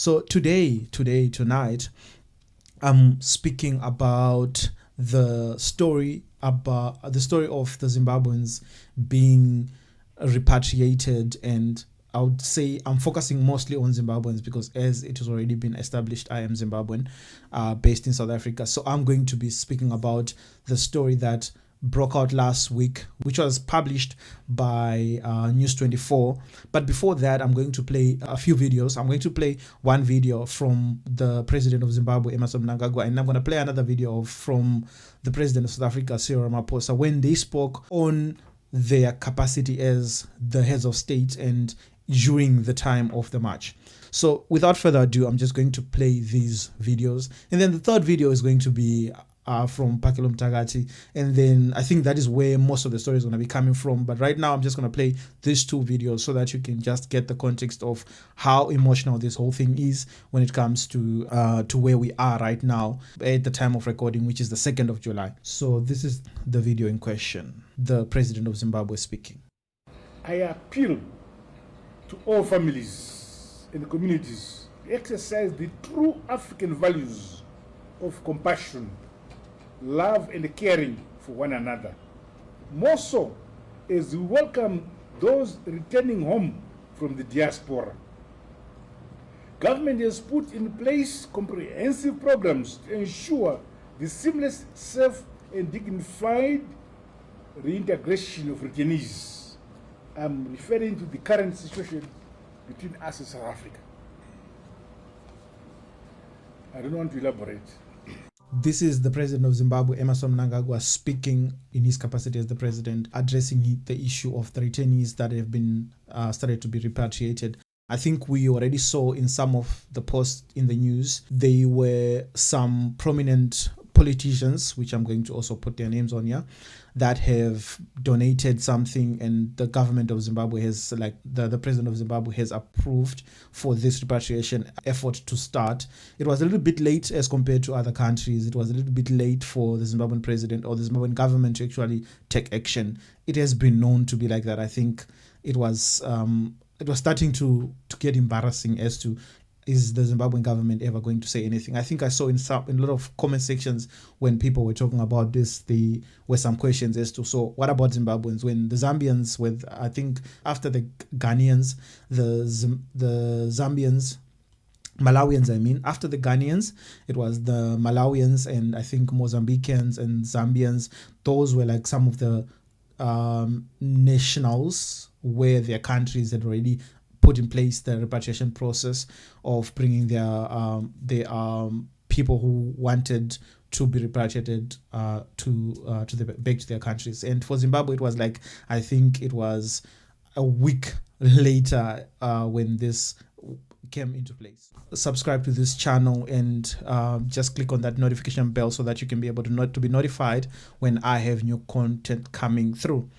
So tonight, I'm speaking about the story of the Zimbabweans being repatriated, and I would say I'm focusing mostly on Zimbabweans because, as it has already been established, I am Zimbabwean, based in South Africa. So I'm going to be speaking about the story that broke out last week, which was published by News 24. But before that, I'm going to play a few videos. I'm going to play one video from the president of Zimbabwe, Emmerson Mnangagwa, and I'm going to play another video from the president of South Africa, Cyril Ramaphosa, when they spoke on their capacity as the heads of state and during the time of the march. So without further ado, I'm just going to play these videos. And then the third video is going to be from Pakilo Mtagati, and then I think that is where most of the story is going to be coming from. But right now I'm just going to play these two videos so that you can just get the context of how emotional this whole thing is when it comes to where we are right now at the time of recording, which is the 2nd of July. So this is the video in question, the president of Zimbabwe speaking. I appeal to all families and communities to exercise the true African values of compassion, love and caring for one another. More so as we welcome those returning home from the diaspora. Government has put in place comprehensive programs to ensure the seamless, safe and dignified reintegration of returnees. I'm referring to the current situation between us and South Africa. I don't want to elaborate. This is the president of Zimbabwe, Emmerson Mnangagwa, speaking in his capacity as the president, addressing the issue of the returnees that have been started to be repatriated. I think we already saw in some of the posts in the news, there were some prominent politicians, which I'm going to also put their names on here, that have donated something, and the government of Zimbabwe has, like the president of Zimbabwe has approved for this repatriation effort to start. It was a little bit late as compared to other countries. It was a little bit late for the Zimbabwean president or the Zimbabwean government to actually take action. It has been known to be like that. I think it was starting to get embarrassing as to, is the Zimbabwean government ever going to say anything? I think I saw in a lot of comment sections when people were talking about this, there were some questions as to, so what about Zimbabweans? When the Zambians, with I think after the Ghanaians, the Zambians, Malawians, I mean, after the Ghanaians, it was the Malawians and I think Mozambicans and Zambians. Those were like some of the nationals where their countries had already put in place the repatriation process of bringing their people who wanted to be repatriated back to their countries. And for Zimbabwe, it was like, I think it was a week later when this came into place. Subscribe to this channel and just click on that notification bell so that you can be able to be notified when I have new content coming through.